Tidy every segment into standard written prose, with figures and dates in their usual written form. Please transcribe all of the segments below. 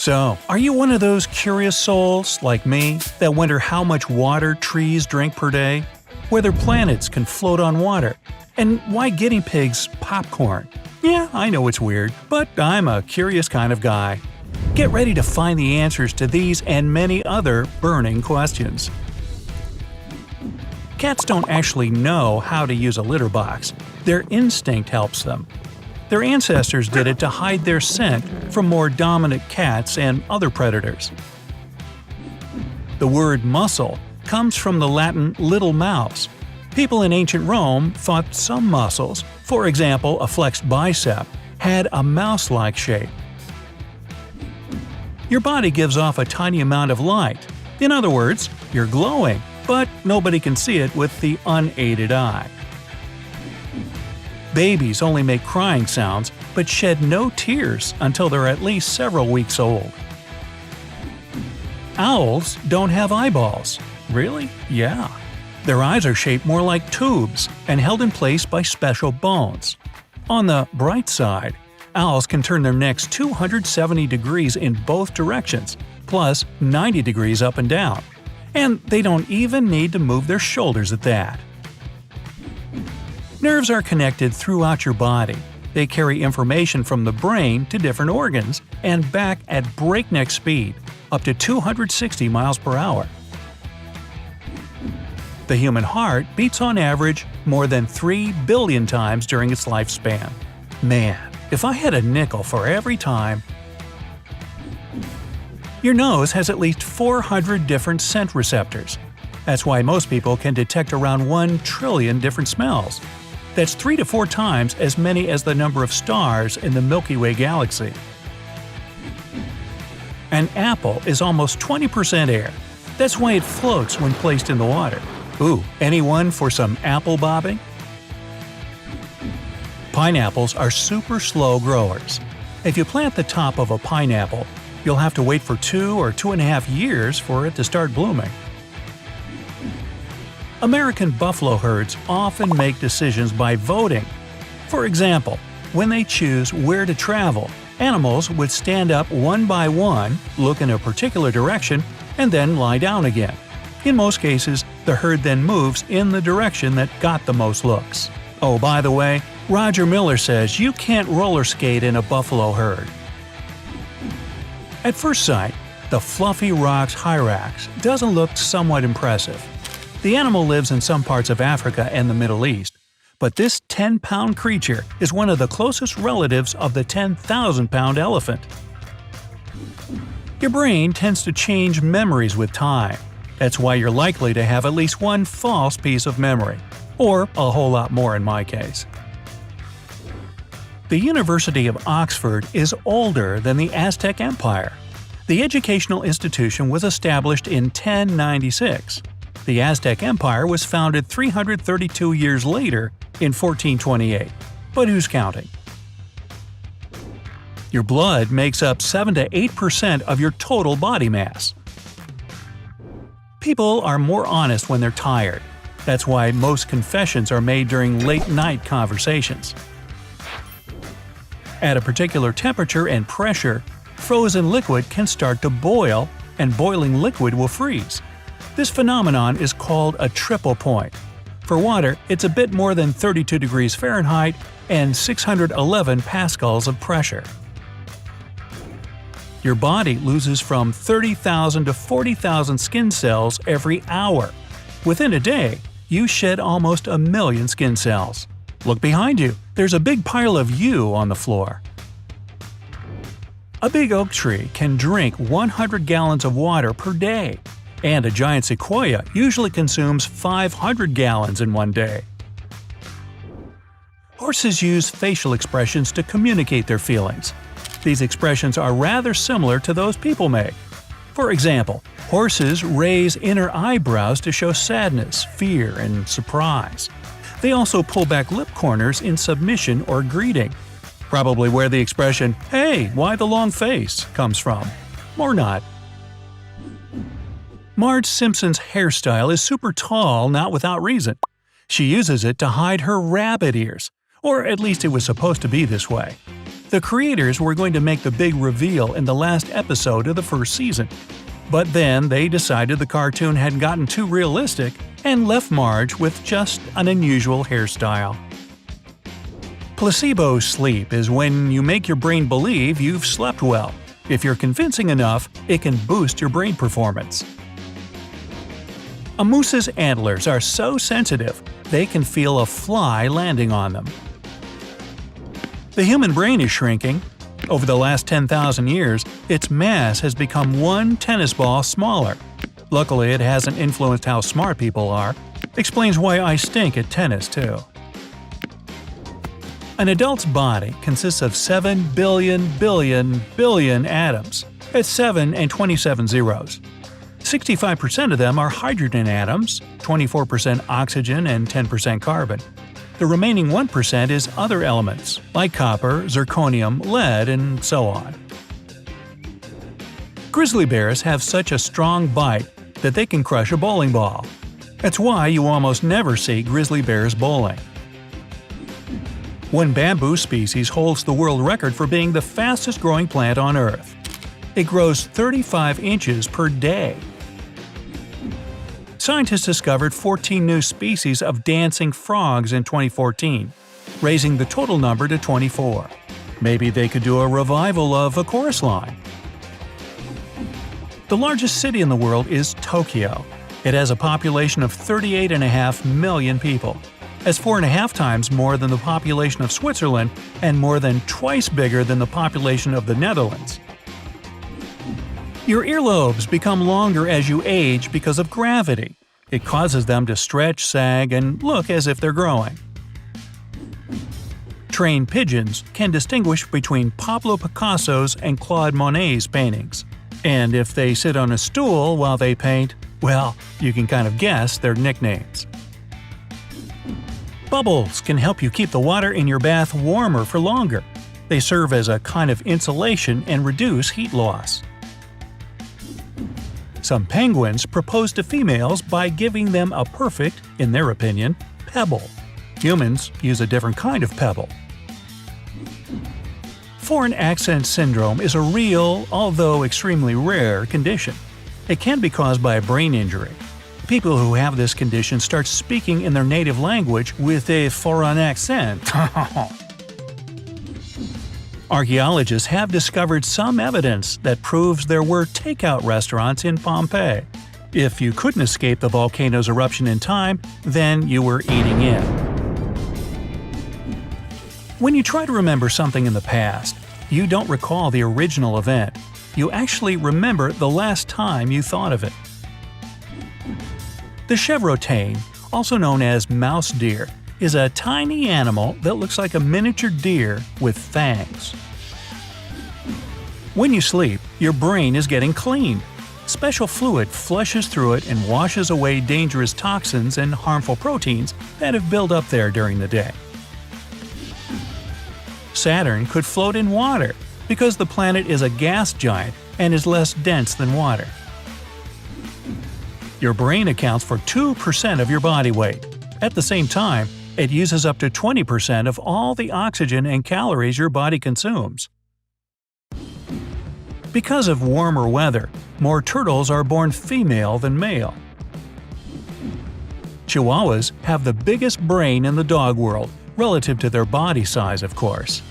So, are you one of those curious souls, like me, that wonder how much water trees drink per day? Whether planets can float on water? And why guinea pigs popcorn? Yeah, I know it's weird, but I'm a curious kind of guy. Get ready to find the answers to these and many other burning questions. Cats don't actually know how to use a litter box. Their instinct helps them. Their ancestors did it to hide their scent from more dominant cats and other predators. The word muscle comes from the Latin little mouse. People in ancient Rome thought some muscles, for example a flexed bicep, had a mouse-like shape. Your body gives off a tiny amount of light. In other words, you're glowing, but nobody can see it with the unaided eye. Babies only make crying sounds, but shed no tears until they're at least several weeks old. Owls don't have eyeballs. Really? Yeah. Their eyes are shaped more like tubes and held in place by special bones. On the bright side, owls can turn their necks 270 degrees in both directions, plus 90 degrees up and down. And they don't even need to move their shoulders at that. Nerves are connected throughout your body. They carry information from the brain to different organs and back at breakneck speed, up to 260 miles per hour. The human heart beats on average more than 3 billion times during its lifespan. Man, if I had a nickel for every time… Your nose has at least 400 different scent receptors. That's why most people can detect around 1 trillion different smells. That's 3 to 4 times as many as the number of stars in the Milky Way galaxy. An apple is almost 20% air. That's why it floats when placed in the water. Ooh, anyone for some apple bobbing? Pineapples are super slow growers. If you plant the top of a pineapple, you'll have to wait for 2 or 2.5 years for it to start blooming. American buffalo herds often make decisions by voting. For example, when they choose where to travel, animals would stand up one by one, look in a particular direction, and then lie down again. In most cases, the herd then moves in the direction that got the most looks. Oh, by the way, Roger Miller says you can't roller skate in a buffalo herd. At first sight, the fluffy roc's hyrax doesn't look somewhat impressive. The animal lives in some parts of Africa and the Middle East, but this 10-pound creature is one of the closest relatives of the 10,000-pound elephant. Your brain tends to change memories with time. That's why you're likely to have at least one false piece of memory, or a whole lot more in my case. The University of Oxford is older than the Aztec Empire. The educational institution was established in 1096. The Aztec Empire was founded 332 years later in 1428. But who's counting? Your blood makes up 7 to 8% of your total body mass. People are more honest when they're tired. That's why most confessions are made during late-night conversations. At a particular temperature and pressure, frozen liquid can start to boil, and boiling liquid will freeze. This phenomenon is called a triple point. For water, it's a bit more than 32 degrees Fahrenheit and 611 pascals of pressure. Your body loses from 30,000 to 40,000 skin cells every hour. Within a day, you shed almost 1 million skin cells. Look behind you, there's a big pile of you on the floor. A big oak tree can drink 100 gallons of water per day, and a giant sequoia usually consumes 500 gallons in one day. Horses use facial expressions to communicate their feelings. These expressions are rather similar to those people make. For example, horses raise inner eyebrows to show sadness, fear, and surprise. They also pull back lip corners in submission or greeting. Probably where the expression, "Hey, why the long face?" comes from. Or not. Marge Simpson's hairstyle is super tall not without reason. She uses it to hide her rabbit ears, or at least it was supposed to be this way. The creators were going to make the big reveal in the last episode of the first season. But then they decided the cartoon had gotten too realistic and left Marge with just an unusual hairstyle. Placebo sleep is when you make your brain believe you've slept well. If you're convincing enough, it can boost your brain performance. A moose's antlers are so sensitive, they can feel a fly landing on them. The human brain is shrinking. Over the last 10,000 years, its mass has become one tennis ball smaller. Luckily, it hasn't influenced how smart people are. Explains why I stink at tennis, too. An adult's body consists of 7 billion atoms. That's 7 and 27 zeros. 65% of them are hydrogen atoms, 24% oxygen and 10% carbon. The remaining 1% is other elements, like copper, zirconium, lead, and so on. Grizzly bears have such a strong bite that they can crush a bowling ball. That's why you almost never see grizzly bears bowling. One bamboo species holds the world record for being the fastest-growing plant on Earth. It grows 35 inches per day. Scientists discovered 14 new species of dancing frogs in 2014, raising the total number to 24. Maybe they could do a revival of a chorus line. The largest city in the world is Tokyo. It has a population of 38.5 million people. That's 4.5 times more than the population of Switzerland and more than twice bigger than the population of the Netherlands. Your earlobes become longer as you age because of gravity. It causes them to stretch, sag, and look as if they're growing. Trained pigeons can distinguish between Pablo Picasso's and Claude Monet's paintings. And if they sit on a stool while they paint, well, you can kind of guess their nicknames. Bubbles can help you keep the water in your bath warmer for longer. They serve as a kind of insulation and reduce heat loss. Some penguins propose to females by giving them a perfect, in their opinion, pebble. Humans use a different kind of pebble. Foreign accent syndrome is a real, although extremely rare, condition. It can be caused by a brain injury. People who have this condition start speaking in their native language with a foreign accent. Archaeologists have discovered some evidence that proves there were takeout restaurants in Pompeii. If you couldn't escape the volcano's eruption in time, then you were eating in. When you try to remember something in the past, you don't recall the original event. You actually remember the last time you thought of it. The chevrotain, also known as mouse deer, is a tiny animal that looks like a miniature deer with fangs. When you sleep, your brain is getting cleaned. Special fluid flushes through it and washes away dangerous toxins and harmful proteins that have built up there during the day. Saturn could float in water because the planet is a gas giant and is less dense than water. Your brain accounts for 2% of your body weight. At the same time, it uses up to 20% of all the oxygen and calories your body consumes. Because of warmer weather, more turtles are born female than male. Chihuahuas have the biggest brain in the dog world, relative to their body size, of course.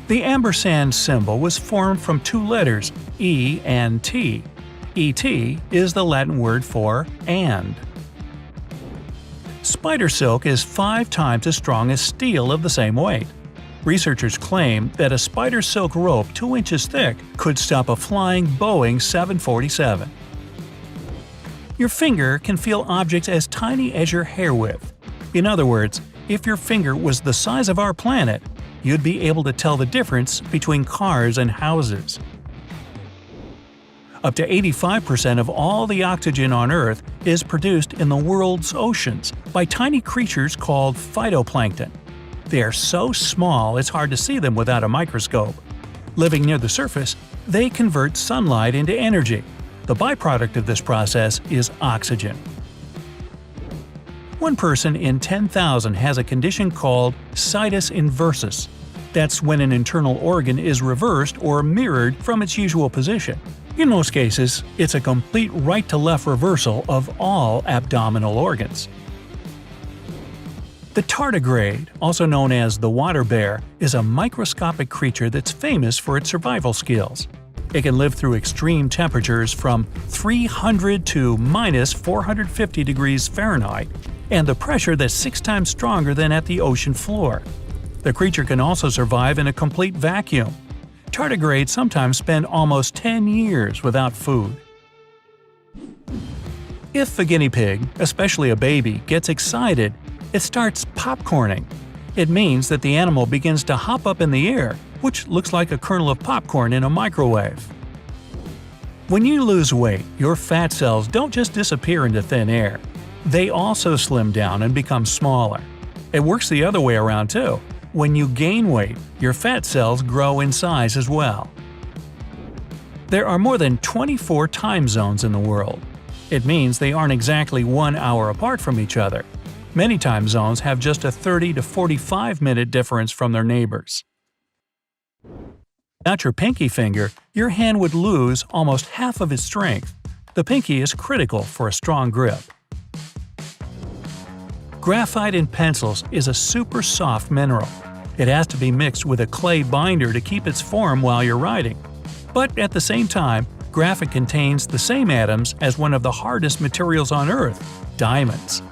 The ampersand symbol was formed from two letters, E and T. ET is the Latin word for "and". Spider silk is 5 times as strong as steel of the same weight. Researchers claim that a spider silk rope 2 inches thick could stop a flying Boeing 747. Your finger can feel objects as tiny as your hair width. In other words, if your finger was the size of our planet, you'd be able to tell the difference between cars and houses. Up to 85% of all the oxygen on Earth is produced in the world's oceans by tiny creatures called phytoplankton. They are so small it's hard to see them without a microscope. Living near the surface, they convert sunlight into energy. The byproduct of this process is oxygen. One person in 10,000 has a condition called situs inversus. That's when an internal organ is reversed or mirrored from its usual position. In most cases, it's a complete right-to-left reversal of all abdominal organs. The tardigrade, also known as the water bear, is a microscopic creature that's famous for its survival skills. It can live through extreme temperatures from 300 to minus 450 degrees Fahrenheit, and the pressure that's 6 times stronger than at the ocean floor. The creature can also survive in a complete vacuum. Tardigrades sometimes spend almost 10 years without food. If a guinea pig, especially a baby, gets excited, it starts popcorning. It means that the animal begins to hop up in the air, which looks like a kernel of popcorn in a microwave. When you lose weight, your fat cells don't just disappear into thin air. They also slim down and become smaller. It works the other way around too. When you gain weight, your fat cells grow in size as well. There are more than 24 time zones in the world. It means they aren't exactly 1 hour apart from each other. Many time zones have just a 30 to 45-minute difference from their neighbors. Without your pinky finger, your hand would lose almost half of its strength. The pinky is critical for a strong grip. Graphite in pencils is a super soft mineral. It has to be mixed with a clay binder to keep its form while you're writing. But at the same time, graphite contains the same atoms as one of the hardest materials on Earth, diamonds.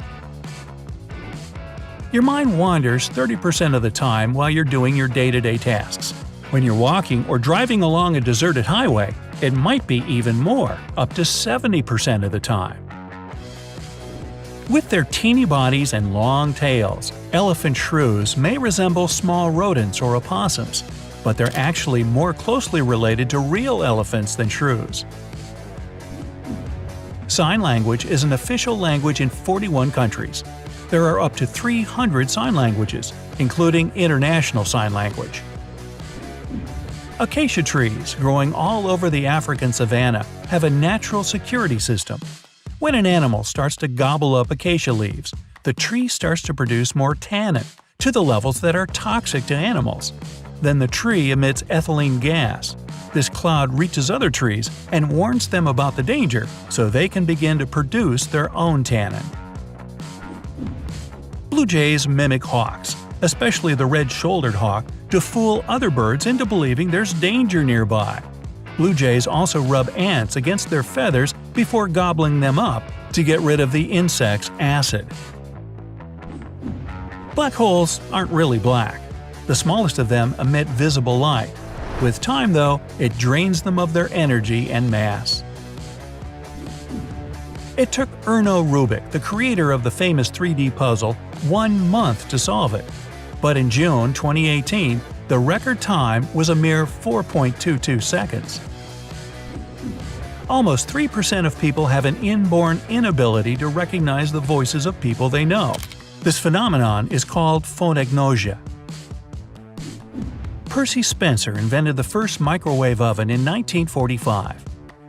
Your mind wanders 30% of the time while you're doing your day-to-day tasks. When you're walking or driving along a deserted highway, it might be even more, up to 70% of the time. With their teeny bodies and long tails, elephant shrews may resemble small rodents or opossums, but they're actually more closely related to real elephants than shrews. Sign language is an official language in 41 countries. There are up to 300 sign languages, including International Sign Language. Acacia trees growing all over the African savanna have a natural security system. When an animal starts to gobble up acacia leaves, the tree starts to produce more tannin, to the levels that are toxic to animals. Then the tree emits ethylene gas. This cloud reaches other trees and warns them about the danger so they can begin to produce their own tannin. Blue jays mimic hawks, especially the red-shouldered hawk, to fool other birds into believing there's danger nearby. Blue jays also rub ants against their feathers before gobbling them up to get rid of the insect's acid. Black holes aren't really black. The smallest of them emit visible light. With time, though, it drains them of their energy and mass. It took Erno Rubik, the creator of the famous 3D puzzle, 1 month to solve it. But in June 2018, the record time was a mere 4.22 seconds. Almost 3% of people have an inborn inability to recognize the voices of people they know. This phenomenon is called phoneagnosia. Percy Spencer invented the first microwave oven in 1945.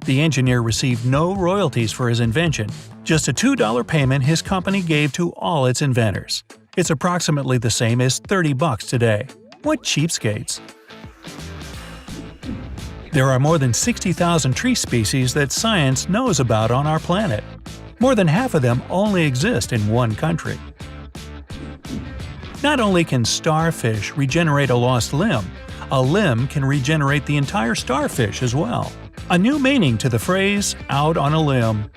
The engineer received no royalties for his invention, just a $2 payment his company gave to all its inventors. It's approximately the same as $30 today. What cheapskates! There are more than 60,000 tree species that science knows about on our planet. More than half of them only exist in one country. Not only can starfish regenerate a lost limb can regenerate the entire starfish as well. A new meaning to the phrase, out on a limb.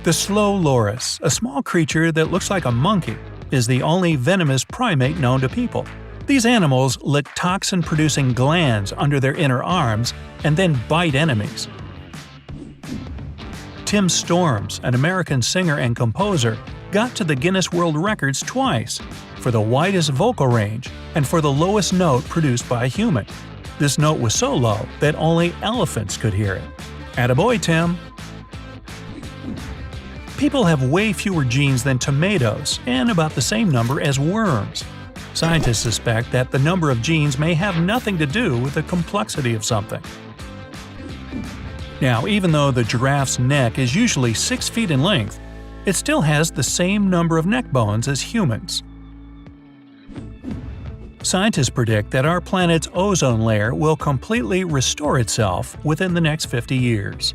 The slow loris, a small creature that looks like a monkey, is the only venomous primate known to people. These animals lick toxin-producing glands under their inner arms and then bite enemies. Tim Storms, an American singer and composer, got to the Guinness World Records twice, for the widest vocal range and for the lowest note produced by a human. This note was so low that only elephants could hear it. Attaboy, Tim! People have way fewer genes than tomatoes and about the same number as worms. Scientists suspect that the number of genes may have nothing to do with the complexity of something. Now, even though the giraffe's neck is usually 6 feet in length, it still has the same number of neck bones as humans. Scientists predict that our planet's ozone layer will completely restore itself within the next 50 years.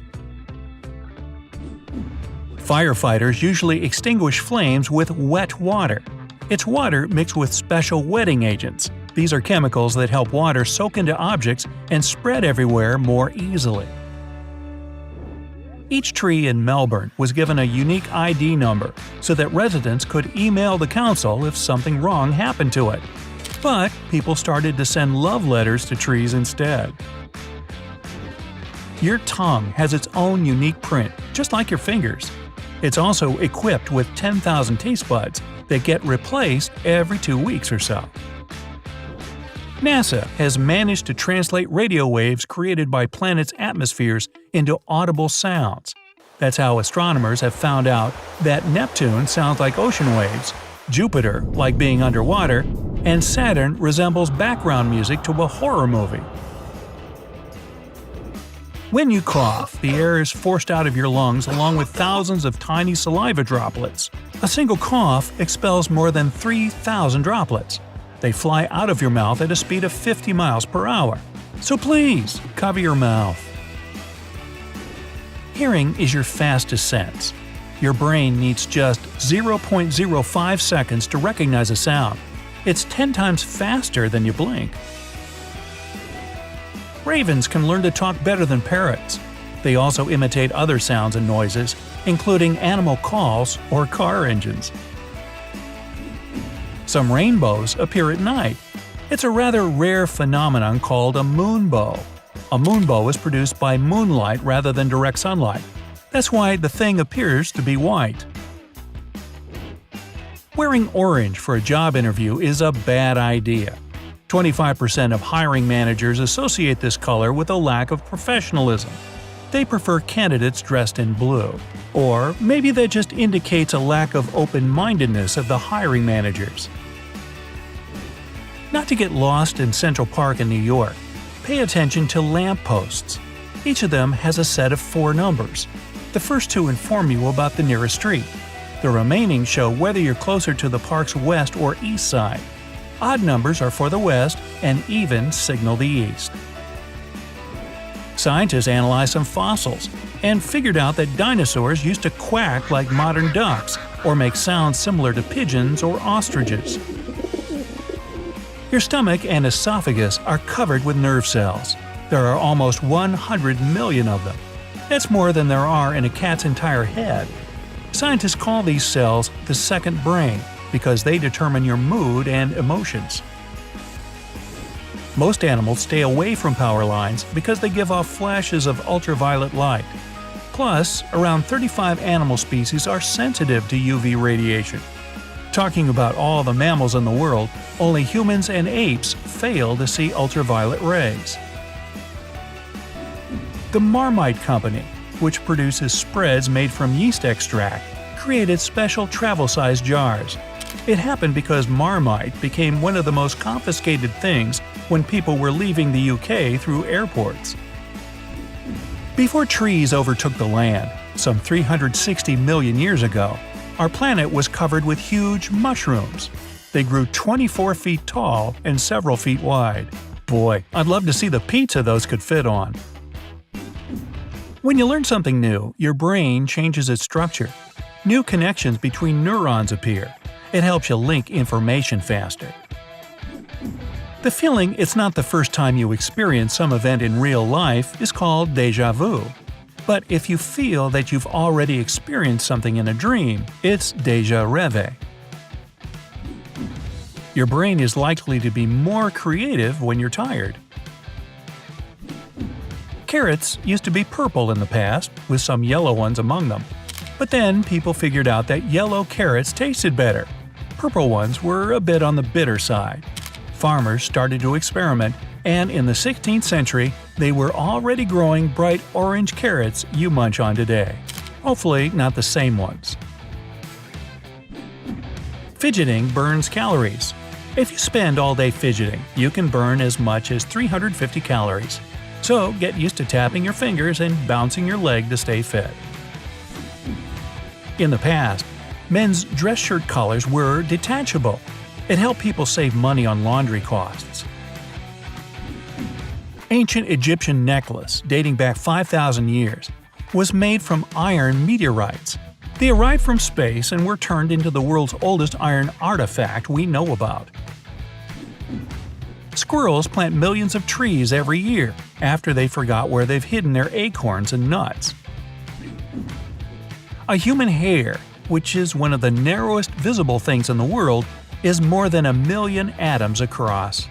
Firefighters usually extinguish flames with wet water. It's water mixed with special wetting agents. These are chemicals that help water soak into objects and spread everywhere more easily. Each tree in Melbourne was given a unique ID number so that residents could email the council if something wrong happened to it. But people started to send love letters to trees instead. Your tongue has its own unique print, just like your fingers. It's also equipped with 10,000 taste buds that get replaced every 2 weeks or so. NASA has managed to translate radio waves created by planets' atmospheres into audible sounds. That's how astronomers have found out that Neptune sounds like ocean waves, Jupiter like being underwater, and Saturn resembles background music to a horror movie. When you cough, the air is forced out of your lungs along with thousands of tiny saliva droplets. A single cough expels more than 3,000 droplets. They fly out of your mouth at a speed of 50 miles per hour. So please, cover your mouth. Hearing is your fastest sense. Your brain needs just 0.05 seconds to recognize a sound. It's 10 times faster than you blink. Ravens can learn to talk better than parrots. They also imitate other sounds and noises, including animal calls or car engines. Some rainbows appear at night. It's a rather rare phenomenon called a moonbow. A moonbow is produced by moonlight rather than direct sunlight. That's why the thing appears to be white. Wearing orange for a job interview is a bad idea. 25% of hiring managers associate this color with a lack of professionalism. They prefer candidates dressed in blue. Or maybe that just indicates a lack of open-mindedness of the hiring managers. Not to get lost in Central Park in New York, pay attention to lampposts. Each of them has a set of 4 numbers. The first 2 inform you about the nearest street. The remaining show whether you're closer to the park's west or east side. Odd numbers are for the west, and even signal the east. Scientists analyzed some fossils and figured out that dinosaurs used to quack like modern ducks or make sounds similar to pigeons or ostriches. Your stomach and esophagus are covered with nerve cells. There are almost 100 million of them. That's more than there are in a cat's entire head. Scientists call these cells the second brain because they determine your mood and emotions. Most animals stay away from power lines because they give off flashes of ultraviolet light. Plus, around 35 animal species are sensitive to UV radiation. Talking about all the mammals in the world, only humans and apes fail to see ultraviolet rays. The Marmite Company, which produces spreads made from yeast extract, created special travel-sized jars. It happened because Marmite became one of the most confiscated things when people were leaving the UK through airports. Before trees overtook the land, some 360 million years ago, our planet was covered with huge mushrooms. They grew 24 feet tall and several feet wide. Boy, I'd love to see the pizza those could fit on. When you learn something new, your brain changes its structure. New connections between neurons appear. It helps you link information faster. The feeling it's not the first time you experience some event in real life is called déjà vu. But if you feel that you've already experienced something in a dream, it's déjà rêvé. Your brain is likely to be more creative when you're tired. Carrots used to be purple in the past, with some yellow ones among them. But then people figured out that yellow carrots tasted better. Purple ones were a bit on the bitter side. Farmers started to experiment, and in the 16th century, they were already growing bright orange carrots you munch on today. Hopefully not the same ones. Fidgeting burns calories. If you spend all day fidgeting, you can burn as much as 350 calories. So get used to tapping your fingers and bouncing your leg to stay fit. In the past, men's dress shirt collars were detachable. It helped people save money on laundry costs. Ancient Egyptian necklace, dating back 5,000 years, was made from iron meteorites. They arrived from space and were turned into the world's oldest iron artifact we know about. Squirrels plant millions of trees every year after they forgot where they've hidden their acorns and nuts. A human hair, which is one of the narrowest visible things in the world, is more than 1 million atoms across.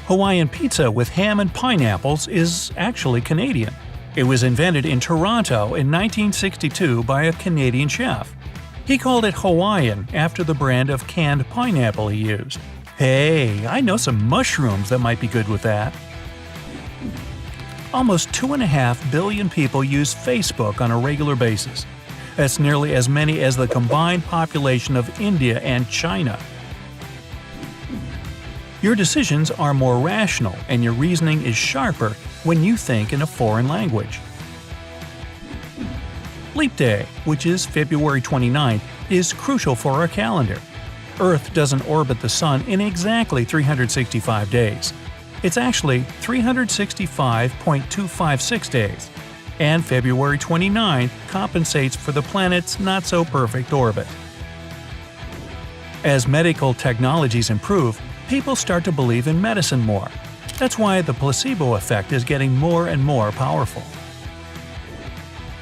Hawaiian pizza with ham and pineapples is actually Canadian. It was invented in Toronto in 1962 by a Canadian chef. He called it Hawaiian after the brand of canned pineapple he used. Hey, I know some mushrooms that might be good with that. Almost 2.5 billion people use Facebook on a regular basis. That's nearly as many as the combined population of India and China. Your decisions are more rational and your reasoning is sharper when you think in a foreign language. Leap Day, which is February 29th, is crucial for our calendar. Earth doesn't orbit the Sun in exactly 365 days. It's actually 365.256 days, and February 29th compensates for the planet's not-so-perfect orbit. As medical technologies improve, people start to believe in medicine more. That's why the placebo effect is getting more and more powerful.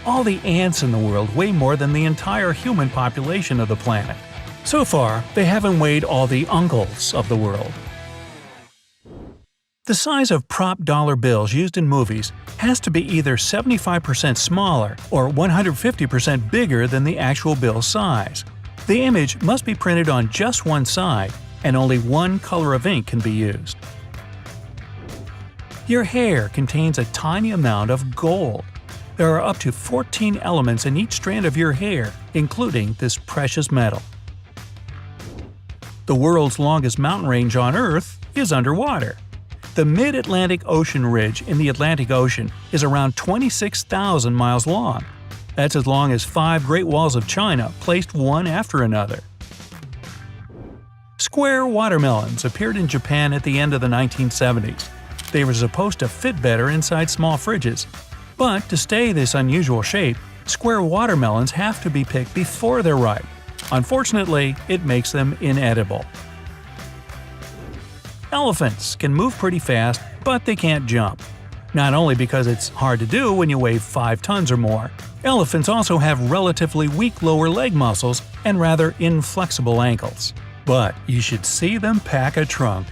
All the ants in the world weigh more than the entire human population of the planet. So far, they haven't weighed all the uncles of the world. The size of prop dollar bills used in movies has to be either 75% smaller or 150% bigger than the actual bill size. The image must be printed on just one side, and only one color of ink can be used. Your hair contains a tiny amount of gold. There are up to 14 elements in each strand of your hair, including this precious metal. The world's longest mountain range on Earth is underwater. The Mid-Atlantic Ocean Ridge in the Atlantic Ocean is around 26,000 miles long. That's as long as 5 Great Walls of China placed one after another. Square watermelons appeared in Japan at the end of the 1970s. They were supposed to fit better inside small fridges. But to stay this unusual shape, square watermelons have to be picked before they're ripe. Unfortunately, it makes them inedible. Elephants can move pretty fast, but they can't jump. Not only because it's hard to do when you weigh 5 tons or more, elephants also have relatively weak lower leg muscles and rather inflexible ankles. But you should see them pack a trunk.